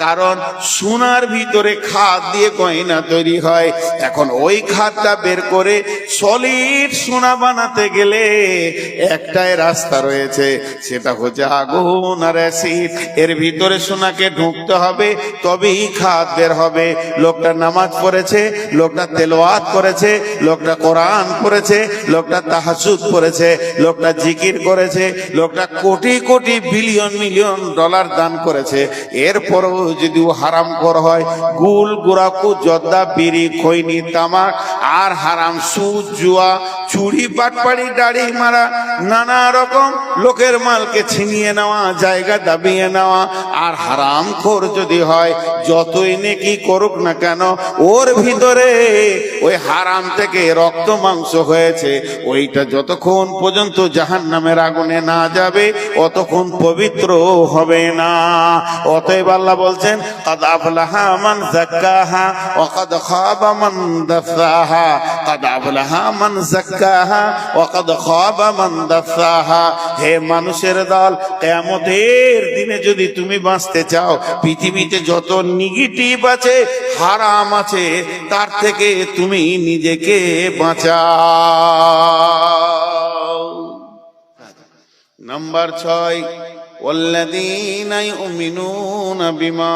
কারণ সোনার ভিতরে খাদ দিয়ে গয়না তৈরি হয়। এখন ওই খাদটা বের করে সলিড সোনা বানাতে গেলে একটাই রাস্তা রয়েছে, সেটা হচ্ছে আগুন আর অ্যাসিড। এর ভিতরে সোনাকে ঢুকতে হবে, তবেই খাদ বের হবে। লোকটা নামাজ পড়েছে, লোকটা তেলাওয়াত করেছে, লোকটা কোরআন পড়েছে, লোকটা তাহাজ্জুদ পড়েছে, লোকটা জিকির করেছে, লোকটা crore crore billion million dollar দান করেছে, এরপরও যদি হারাম কর হয়, গুল গুড়াকু জর্দা বিড়ি খৈনি তামাক আর হারাম সুদ জুয়া চুরি বাটপাড়ি দাড়ি মারা নানা রকম লোকের মালকে ছিনিয়ে নেওয়া, জায়গা দাবিয়ে নেওয়া আর হারাম খোর যদি হয়, যতই নেকি করুক না কেন, ওর ভিতরে ওই হারাম থেকে রক্ত মাংস হয়েছে, ওইটা যতক্ষণ পর্যন্ত জাহান্নামের আগুনে না যাবে অতক্ষণ পবিত্র হবে না। অতএব আল্লাহ বলছেন, কাদ আফলাহা মান যাক্কাহা ওয়া কাদ খাবা মান দাসাহা, কাদ আফলাহা মান যাক্কাহা ওয়া কাদ খাবা মান দাসাহা। হে মানুষের দল, কিয়ামতের দিনে যদি তুমি বাঁচতে চাও, পৃথিবীতে যত নেগেটিভ আছে, হারাম আছে, তার থেকে তুমি নিজেকে বাঁচাও। নাম্বার 6, ওয়াল্লাযীনা ইউমিনুনা বিমা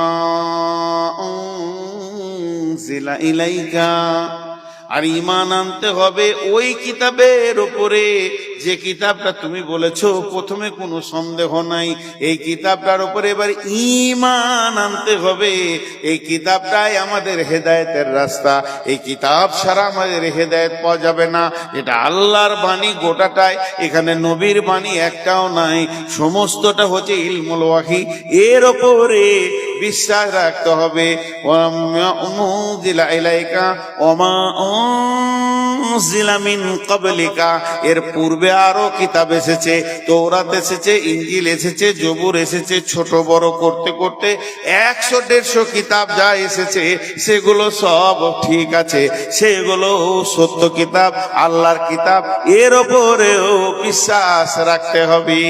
উনজিলা ইলাইকা। আর ঈমান আনতে হবে ওই কিতাবের উপরে যে কিতাবটা তুমি বলেছো, প্রথমে কোনো সন্দেহ নাই, এই কিতাবটার উপরে এবার ঈমান আনতে হবে। এই কিতাবটাই আমাদের হেদায়েতের রাস্তা, এই কিতাব ছাড়া আমাদের হেদায়েত পাওয়া যাবে না। এটা আল্লাহর বাণী গোটাটাই, এখানে নবীর বাণী একটাও নাই, সমস্তটা হচ্ছে ইলমুল ওয়াহি। এর উপরে বিশ্বাস রাখতে হবে। ওয়া উনজিলা ইলাইকা ওয়া মা উনজিলা মিন ক্বাবলিকা। এর পূর্বে আরো কিতাব এসেছে, তৌরাত এসেছে, ইনজিল এসেছে, জবুর এসেছে, ছোট বড় করতে করতে 100-150 কিতাব যা এসেছে সেগুলো সব ঠিক আছে, সেগুলো সত্য কিতাব, আল্লাহর কিতাব। এর উপরেও বিশ্বাস রাখতে হবে।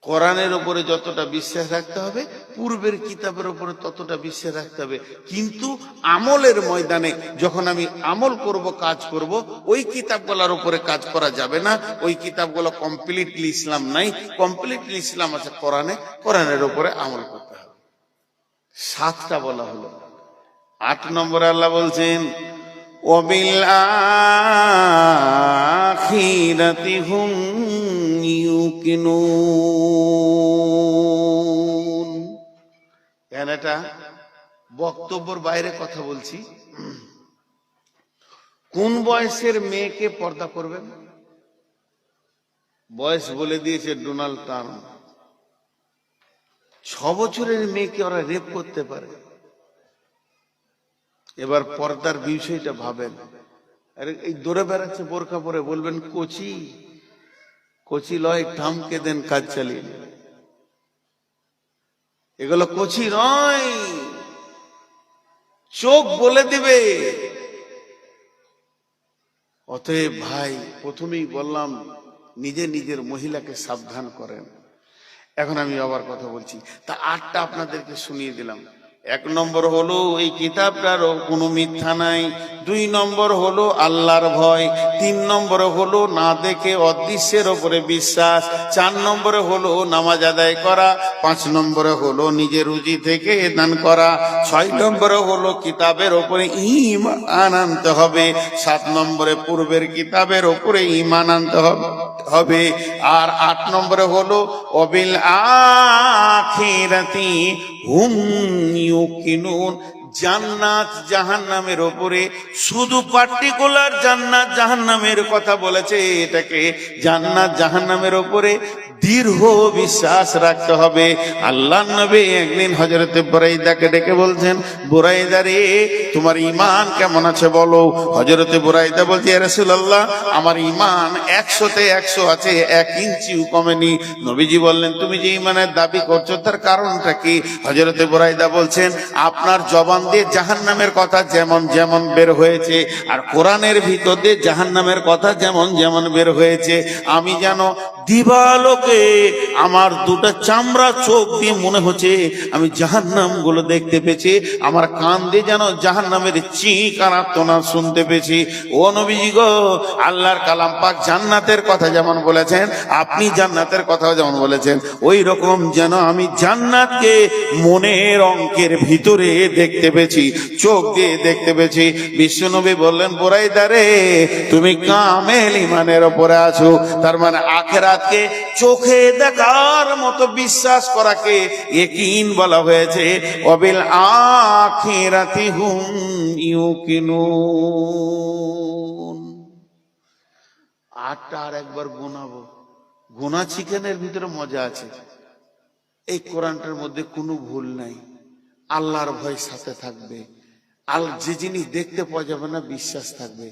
কোরআনের উপরে যতটা বিশ্বাস রাখতে হবে, পূর্বের কিতাবের উপরে ততটা বিশ্বাস রাখতে হবে। কিন্তু আমলের ময়দানে যখন আমি আমল করব, কাজ করব, ওই কিতাবগুলোর উপরে কাজ করা যাবে না। ওই কিতাবগুলো কমপ্লিটলি ইসলাম নাই, কমপ্লিটলি ইসলাম আছে কোরআনে, কোরআনের উপরে আমল করতে হবে। 7টা বলা হলো। 8 নম্বরে আল্লাহ বলছেন, ওয়াবিল আখিরাতি হুম ইউকিনুন। এটা বক্তব্যের বাইরে কথা বলছি। কোন বয়সের মেয়েকে পর্দা করবেন? বয়স বলে দিয়েছে ডোনাল্ড ট্রাম্প। 6 বছরের মেয়েকে ওরা রেপ করতে পারে। এবার পর্দার বিষয়টা ভাবেন। আরে এই দৌড়ে বেড়াচ্ছে বোরকা পরে, বলবেন কোচি, কোচি লয়, ট্রাম্পকে দেন কাজ চালিয়ে। এগুলো কোচি নয়, চোখ বলে দিবে। অতএব ভাই, প্রথমেই বললাম নিজে নিজের মহিলাকে সাবধান করেন। এখন আমি আবার কথা বলছি, তা 8টা আপনাদেরকে শুনিয়ে দিলাম। 1 নম্বর হলো এই কিতাবটারও কোনো মিথ্যা নাই। 2 নম্বর হলো আল্লাহর ভয়। 3 নম্বরে হলো না দেখে অদৃশ্যের ওপরে বিশ্বাস। 4 নম্বরে হলো নামাজ আদায় করা। 5 নম্বরে হলো নিজের রুজি থেকে দান করা। 6 নম্বরে হলো কিতাবের ওপরে ঈমান আনতে হবে। 7 নম্বরে পূর্বের কিতাবের ওপরে ঈমান আনতে হবে। আর 8 নম্বরে হলো ওয়াবিল আখিরাতি হুম ইউকিনুন। জান্নাত জাহান্নামের উপরে শুধু পার্টিকুলার জান্নাত জাহান্নামের কথা বলেছে, এটাকে জান্নাত জাহান্নামের উপরে দৃঢ় বিশ্বাস রাখতে হবে। আল্লাহর নবী একদিন হযরত বুরাইদাকে ডেকে বলছেন, বুরাইদা রে, তোমার ঈমান কেমন আছে বলো। হযরত বুরাইদা বলছে, ইয়া রাসূলুল্লাহ, আমার ঈমান 100-তে 100 আছে, 1 ইঞ্চিও কমেনি। নবীজি বললেন, তুমি যে ঈমানের দাবি করছো তার কারণটা কি? হযরত বুরাইদা বলছেন, আপনার জবান দিয়ে জাহান্নামের কথা যেমন যেমন বের হয়েছে, আর কোরআনের ভিতর দিয়ে জাহান্নামের কথা যেমন যেমন বের হয়েছে, আমি যেন দিবালোকে আমার দুটা চামড়া চোখ দিয়ে মনে হচ্ছে আমি জাহান্নাম গুলো দেখতে পেয়েছি, আমার কান দিয়ে যেন জাহান্নামের চিৎকার আর্তনাদ শুনতে পেয়েছি। ও নবীজি গো, আল্লাহর কালাম পাক জান্নাতের কথা যেমন বলেছেন, আপনি জান্নাতের কথাও যেমন বলেছেন, ওই রকম যেন আমি জান্নাতকে মনের অঙ্কের ভিতরে দেখতে পেয়েছি, চোখ দিয়ে দেখতে পেয়েছি। বিশ্বনবী বললেন, বুরাইদা রে, তুমি কামেল ইমানের উপরে আছো। তার মানে আখিরাতকে চোখে দেখার মতো বিশ্বাস করাকে ইয়াকিন বলা হয়েছে। ওয়াবিল আখিরাতি হুম ইউকিনুন। আটটা আর একবার গুনাবো, গুনা চিকেনের ভিতরে মজা আছে। এই কোরআনটার মধ্যে কোনো ভুল নাই, আল্লাহর ভয় সাথে থাকবে, যে জিনিস দেখতে পাওয়া যাবে না বিশ্বাস থাকবে,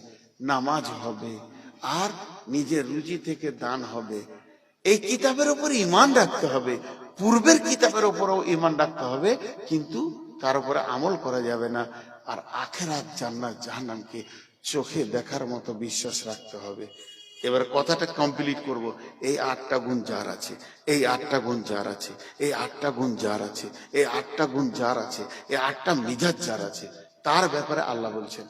নামাজ হবে, আর নিজের রুজি থেকে দান হবে। এই কিতাবের উপর ঈমান রাখতে হবে, পূর্বের কিতাবের উপরও ঈমান রাখতে হবে, কিন্তু তার উপরে আমল করা যাবে না। আর আখিরাত, জান্নাত, জাহান্নামকে চোখে দেখার মতো বিশ্বাস রাখতে হবে। এবার কথাটা কমপ্লিট করব। এই আটটা গুণ যার আছে, এই আটটা গুণ যার আছে, এই আটটা গুণ যার আছে, এই আটটা গুণ যার আছে, এই আটটা মিজাজ যার আছে, তার ব্যাপারে আল্লাহ বলছেন,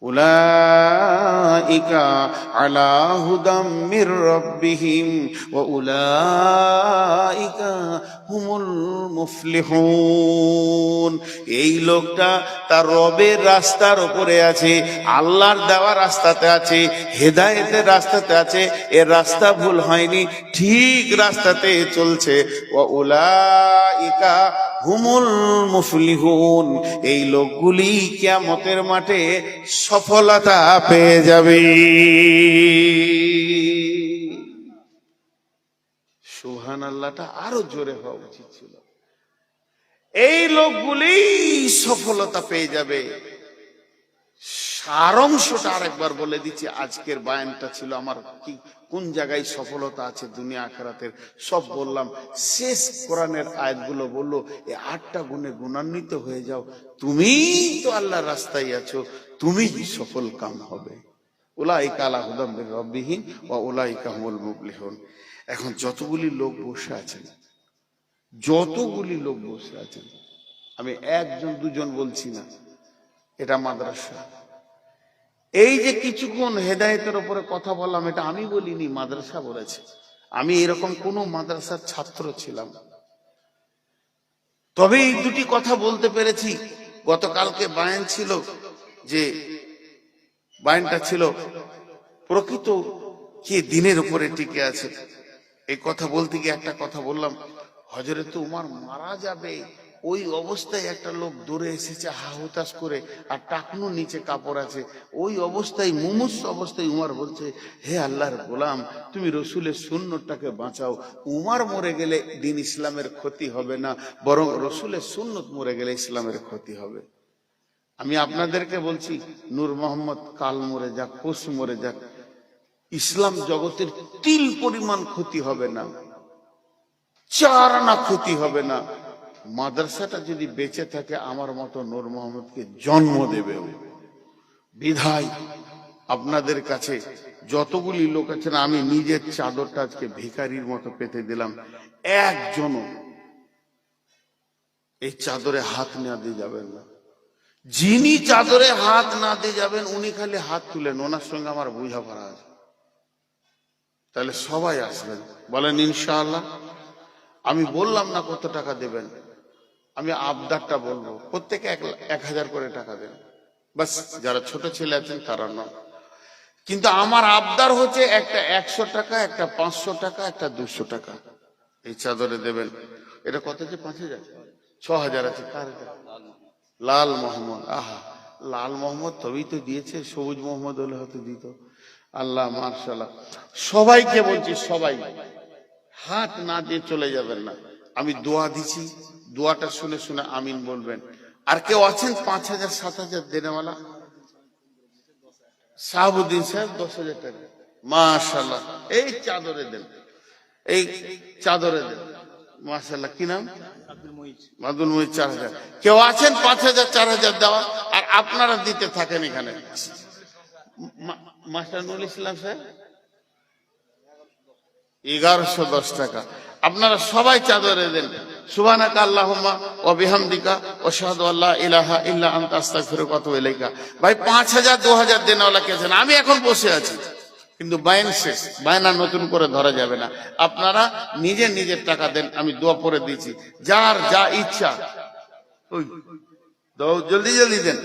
উলাইকা আলা হুদাম মির রাব্বিহিম ওয়া উলাইকা হুমুল মুফলিহুন। এই লোকটা তার রবের রাস্তার উপরে আছে, আল্লাহর দেওয়া রাস্তাতে আছে, হেদায়েতের রাস্তাতে আছে, এর রাস্তা ভুল হয়নি, ঠিক রাস্তাতে চলছে। ওয়া উলাইকা হুমুল মুফলিহুন। এই লোকগুলি কিয়ামতের মাঠে সফলতা পেয়ে যাবে। সুবহানাল্লাহটা আরো জোরে হওয়া উচিত ছিল। এই লোকগুলি সফলতা পেয়ে যাবে। সারাংশটা আরেকবার বলে দিচ্ছি। আজকের বায়ানটা ছিল আমার কি কোন জায়গায় সফলতা আছে দুনিয়া আখিরাতের, সব বললাম। শেষ কোরআনের আয়াতগুলো বললো, এই আটটা গুণে গুণান্বিত হয়ে যাও, তুমি তো আল্লাহর রাস্তায় আছো, তুমি সফল কাম হবে। উলাইকা আলা হুদাম মির রাব্বিহিম ওয়া উলাইকা হুমুল মুফলিহুন। এখন যতগুলি লোক বসে আছেন, যতগুলি লোক বসে আছেন, আমি একজন দুজন বলছি না, এটা মাদ্রাসা। এই যে কিছুক্ষণ হেদায়েতের উপরে কথা বললাম, এটা আমি বলিনি, মাদ্রাসা বলেছে। আমি এরকম কোন মাদ্রাসার ছাত্র ছিলাম, তবে এই দুটি কথা বলতে পেরেছি। গতকালকে বায়ান ছিল, যে বায়ানটা ছিল প্রকৃত কে দিনের উপরে টিকে আছে। এই কথা বলতে গিয়ে একটা কথা বললাম, হযরত উমর মারা যাবে, ওই অবস্থায় একটা লোক দৌড়ে এসেছে হাহুতাশ করে, আর টাকনু নিচে কাপড় আছে, ওই অবস্থায় মুমূর্ষ অবস্থায় উমর বলছে, হে আল্লাহর গোলাম, তুমি রসুলের সুন্নতটাকে বাঁচাও। উমর মরে গেলে দিন ইসলামের ক্ষতি হবে না, বরং রসুলের সুন্নত মরে গেলে ইসলামের ক্ষতি হবে। আমি আপনাদেরকে বলছি, নূর মোহাম্মদ কাল মরে যাক, কোষ মরে যাক, ইসলাম জগতের তিল পরিমাণ ক্ষতি হবে না, 4 আনা ক্ষতি হবে না। মাদ্রাসাটা যদি বেঁচে থাকে, আমার মতো নূর মোহাম্মদকে জন্ম দেবে। বিধায় আপনাদের কাছে যতগুলি লোক আছেন, আমি নিজের চাদরটা আজকে ভিখারির মতো পেতে দিলাম, একজনও এই চাদরে হাত না দিয়ে যাবেন না। যিনি চাদরে হাত না দিয়ে যাবেন, উনি খালি হাত তুলেন, ওনার সঙ্গে আমার বোঝাপড়া আছে। তাহলে সবাই আসবেন, বলেন ইনশাআল্লাহ। আমি বললাম না কত টাকা দেবেন, আমি আবদারটা বলবো, প্রত্যেকে 1000 করে টাকা দেন, বাস। যারা ছোট ছেলে আছেন তারা নয়, কিন্তু আমার আবদার হচ্ছে একটা 100 টাকা, একটা 500 টাকা, একটা 200 টাকা এই চাদরে দেবেন। এটা কত আছে? 5000, 6000 আছে। কার? লাল মোহাম্মদ। আহা, লাল মোহাম্মদ তবেই তো দিয়েছে, সবুজ মোহাম্মদ হলে হয়তো দিত। আল্লাহ মাশাআল্লাহ। সবাইকে বলছি, সবাই হাত না দিয়ে চলে যাবেন না। আমি দোয়া দিছি, দোয়াটা শুনে শুনে আমিন বলবেন। আর কেউ আছেন 5000 7000 দেনেওয়ালা? শাহাবুদ্দিন সাহেব 10000 টাকা, মাশাআল্লাহ। এই চাদরে দেন, এই চাদরে দেন, মাশাআল্লাহ। কি নাম? আব্দুল মুঈজ। 4000। কেউ আছেন 5000 4000 দেওয়া? আর আপনারা দিতে থাকেন। এখানে মাস্টার নুরুল ইসলাম সাহেব 1110 টাকা। আপনারা সবাই চাদরে দেন। সুবহানাকা আল্লাহুম্মা ওয়া বিহামদিকা আশহাদু আল্লা ইলাহা ইল্লা আনতা আস্তাগফিরুকা ওয়া আতুবু ইলাইকা। ভাই 5000 2000 দেনওয়ালা কে আছেন? আমি এখন বসে আছি, কিন্তু বায়ন শেষ, বায়না নতুন করে ধরা যাবে না। আপনারা নিজের নিজের টাকা দেন, আমি দোয়া পড়ে দিয়েছি। যার যা ইচ্ছা ওই জলদি জলদি দেন,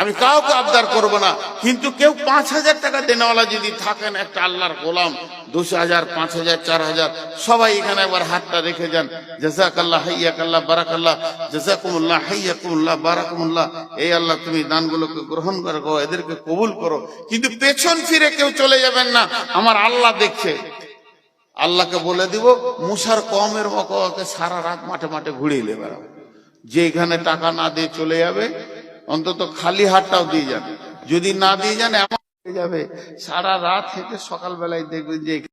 আমি কাউকে আবদার করব না। কিন্তু কেউ 5000 টাকা দেনওয়ালা যদি থাকেন, একটা আল্লাহর গোলাম, 2000 5000 4000 সবাই এখানে একবার হাতটা রেখে যান। জাযাকাল্লাহ হাইয়াকাল্লাহ বারাকাল্লাহ, জাযাকুমুল্লাহ হাইয়াকুমুল্লাহ বারাকামুল্লাহ। এই আল্লাহ তুমি দানগুলোকে গ্রহণ করো, এদেরকে কবুল করো। কিন্তু পেছন ফিরে কেউ চলে যাবেন না, আমার আল্লাহ দেখছে। আল্লাহকে বলে দিব, মুসার কওমের মতো সারা রাত মাঠে মাঠে ঘুরিয়ে বেড়াও। যে এখানে টাকা না দিয়ে চলে যাবে, অন্তত খালি হাতটাও দিয়ে যাবে। যদি না দিয়ে যান, এমন হয়ে যাবে সারা রাত থেকে সকালবেলায় দেখবেন যে